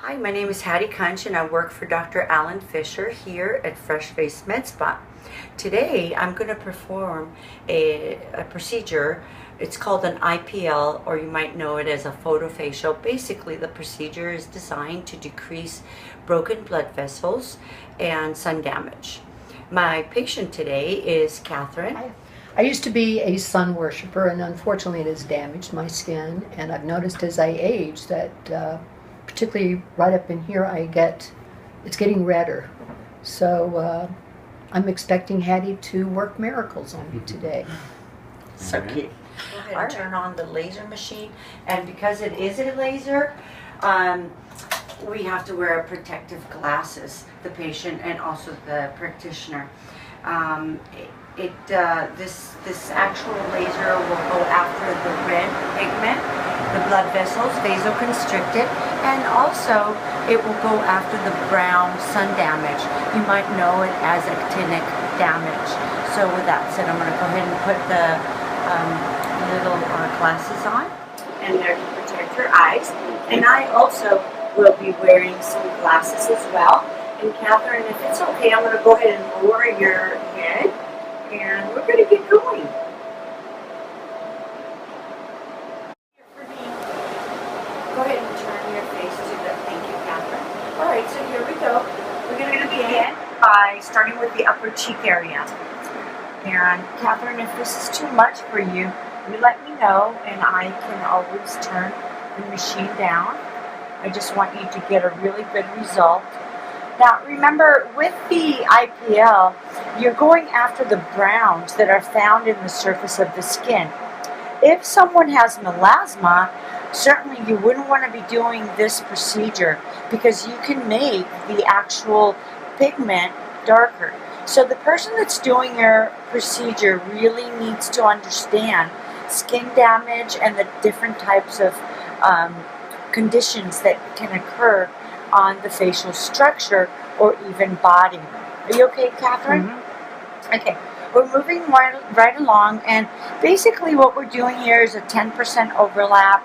Hi, my name is Hatty Kunch and I work for Dr. Alan Fisher here at Fresh Face Med Spa. Today I'm going to perform a procedure. It's called an IPL, or you might know it as a photofacial. Basically, the procedure is designed to decrease broken blood vessels and sun damage. My patient today is Catherine. I used to be a sun worshiper, and unfortunately it has damaged my skin, and I've noticed as I age that particularly right up in here it's getting redder. So I'm expecting Hattie to work miracles on me today. So cute. Go ahead and turn on the laser machine, and because it is a laser, we have to wear protective glasses, the patient and also the practitioner. This actual laser will go after the red pigment, the blood vessels, vasoconstricted, and also it will go after the brown sun damage. You might know it as actinic damage. So with that said, I'm going to go ahead and put the little glasses on, and they're to protect your eyes. And I also will be wearing some glasses as well. And Catherine, if it's okay, I'm going to go ahead and lower your head, and we're going to get going. Go ahead and turn your face to the, thank you, Catherine. All right, so here we go. We're going to begin by starting with the upper cheek area. And Catherine, if this is too much for you, you let me know, and I can always turn the machine down. I just want you to get a really good result. Now remember, with the IPL, you're going after the browns that are found in the surface of the skin. If someone has melasma, certainly you wouldn't want to be doing this procedure because you can make the actual pigment darker. So the person that's doing your procedure really needs to understand skin damage and the different types of conditions that can occur on the facial structure or even body. Are you okay, Catherine? Mm-hmm. Okay, we're moving right along, and basically what we're doing here is a 10% overlap.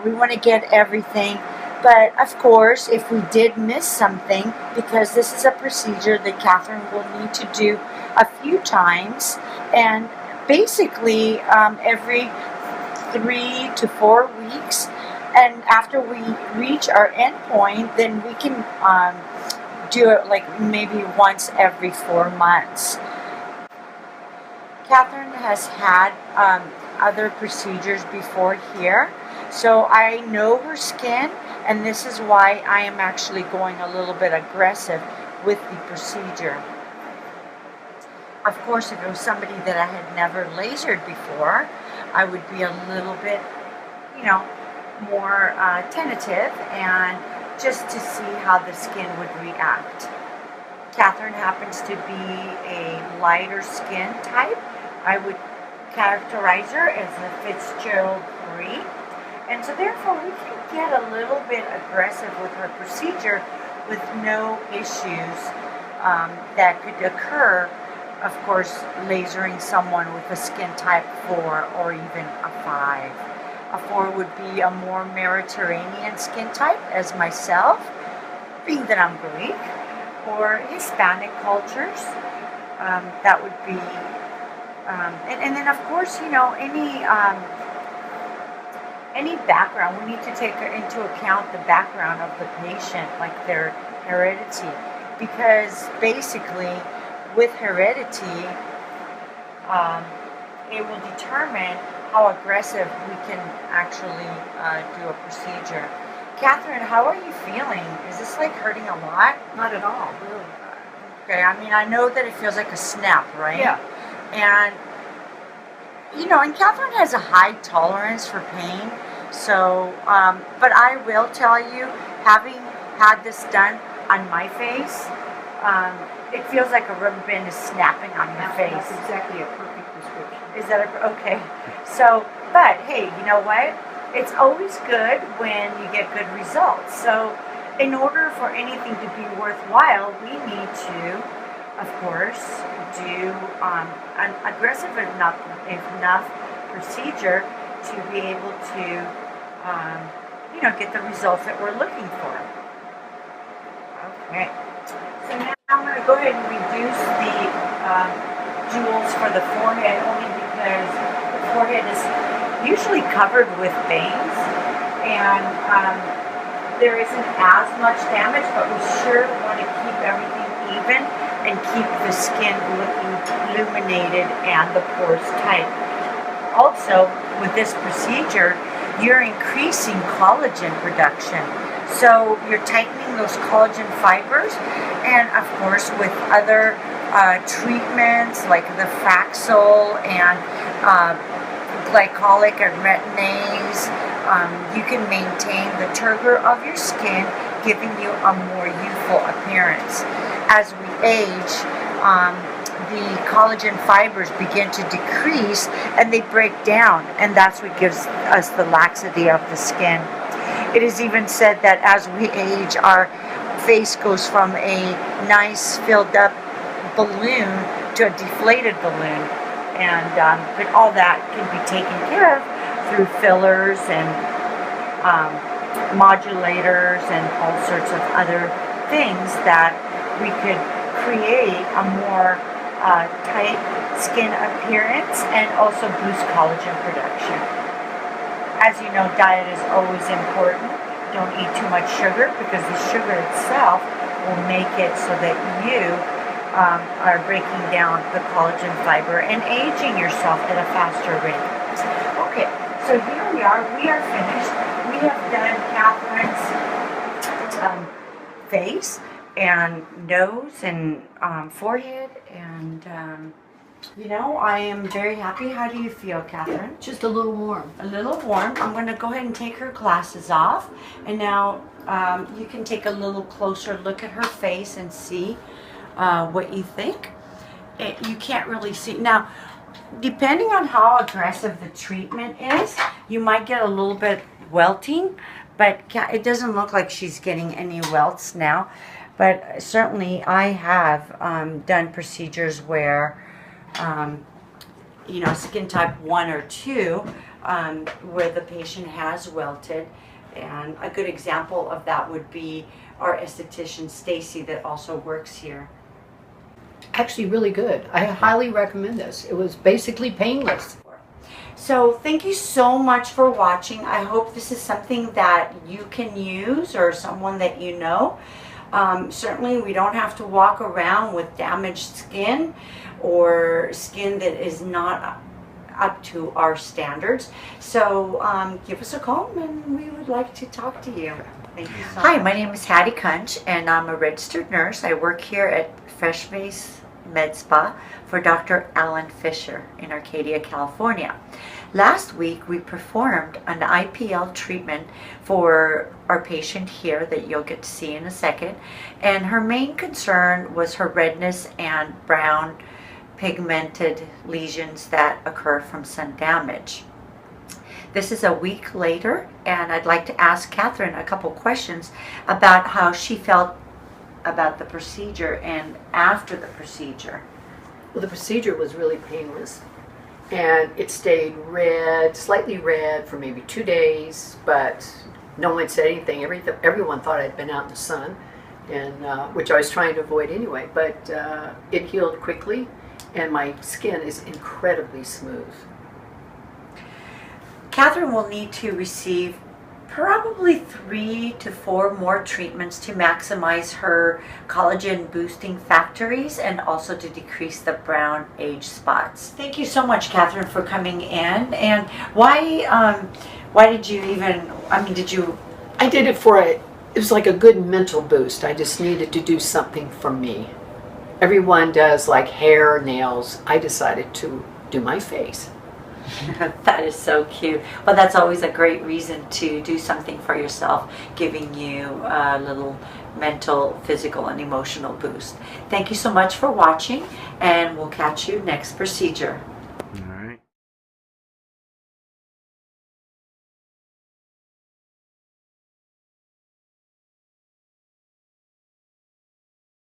We want to get everything, but of course if we did miss something, because this is a procedure that Catherine will need to do a few times, and basically every 3 to 4 weeks. And after we reach our end point, then we can do it like maybe once every 4 months. Catherine has had other procedures before here, so I know her skin, and this is why I am actually going a little bit aggressive with the procedure. Of course, if it was somebody that I had never lasered before, I would be a little bit, more tentative, and just to see how the skin would react. Catherine happens to be a lighter skin type. I would characterize her as a Fitzgerald 3, and so therefore we can get a little bit aggressive with her procedure with no issues that could occur. Of course, lasering someone with a skin type 4 or even a 5. A 4 would be a more Mediterranean skin type, as myself, being that I'm Greek, or Hispanic cultures. That would be, and then of course, any background. We need to take into account the background of the patient, like their heredity, because basically, with heredity, it will determine how aggressive we can actually do a procedure. Catherine, how are you feeling? Is this like hurting a lot? Not at all, really. Okay, I mean, I know that it feels like a snap, right? Yeah. And, and Catherine has a high tolerance for pain, so, but I will tell you, having had this done on my face, it feels like a rubber band is snapping on your face. That's exactly a perfect description. Is that okay? So, but hey, you know what? It's always good when you get good results. So, in order for anything to be worthwhile, we need to, of course, do an aggressive enough procedure to be able to, get the results that we're looking for. Okay. So now I'm going to go ahead and reduce the jewels for the forehead only because the forehead is usually covered with bangs and there isn't as much damage, but we sure want to keep everything even and keep the skin looking illuminated and the pores tight. Also, with this procedure, you're increasing collagen production. So you're tightening those collagen fibers, and of course with other treatments like the Fraxel and glycolic and retin-A's, you can maintain the turgor of your skin, giving you a more youthful appearance. As we age, the collagen fibers begin to decrease and they break down, and that's what gives us the laxity of the skin. It is even said that as we age, our face goes from a nice filled up balloon to a deflated balloon, and but all that can be taken care of through fillers and modulators and all sorts of other things that we could create a more tight skin appearance and also boost collagen production. As you know, diet is always important. Don't eat too much sugar because the sugar itself will make it so that you are breaking down the collagen fiber and aging yourself at a faster rate. Okay, so here we are finished. We have done Catherine's face and nose and forehead, and you know, I am very happy. How do you feel, Catherine? Just a little warm. A little warm. I'm going to go ahead and take her glasses off, and now you can take a little closer look at her face and see what you think. You can't really see now. Depending on how aggressive the treatment is, you might get a little bit welting, but it doesn't look like she's getting any welts now. But certainly I have done procedures where, you know, skin type 1 or 2, where the patient has welted. And a good example of that would be our esthetician, Stacy, that also works here. Actually really good. I highly recommend this. It was basically painless. So thank you so much for watching. I hope this is something that you can use or someone that you know. Certainly we don't have to walk around with damaged skin or skin that is not up to our standards. So give us a call and we would like to talk to you. Thank you so much. Hi, my name is Hatty Kunch and I'm a registered nurse. I work here at Fresh Face Med Spa for Dr. Alan Fisher in Arcadia, California. Last week we performed an IPL treatment for our patient here that you'll get to see in a second, and her main concern was her redness and brown pigmented lesions that occur from sun damage. This is a week later, and I'd like to ask Catherine a couple questions about how she felt about the procedure and after the procedure. Well, the procedure was really painless, and it stayed red, slightly red for maybe 2 days, but no one said anything. Everyone thought I'd been out in the sun, and which I was trying to avoid anyway, but it healed quickly, and my skin is incredibly smooth. Catherine will need to receive probably 3 to 4 more treatments to maximize her collagen boosting factories and also to decrease the brown age spots. Thank you so much, Catherine, for coming in. And why did you even, I did it for it was like a good mental boost. I just needed to do something for me. Everyone does like hair, nails. I decided to do my face. That is so cute. Well, that's always a great reason to do something for yourself, giving you a little mental, physical, and emotional boost. Thank you so much for watching, and we'll catch you next procedure.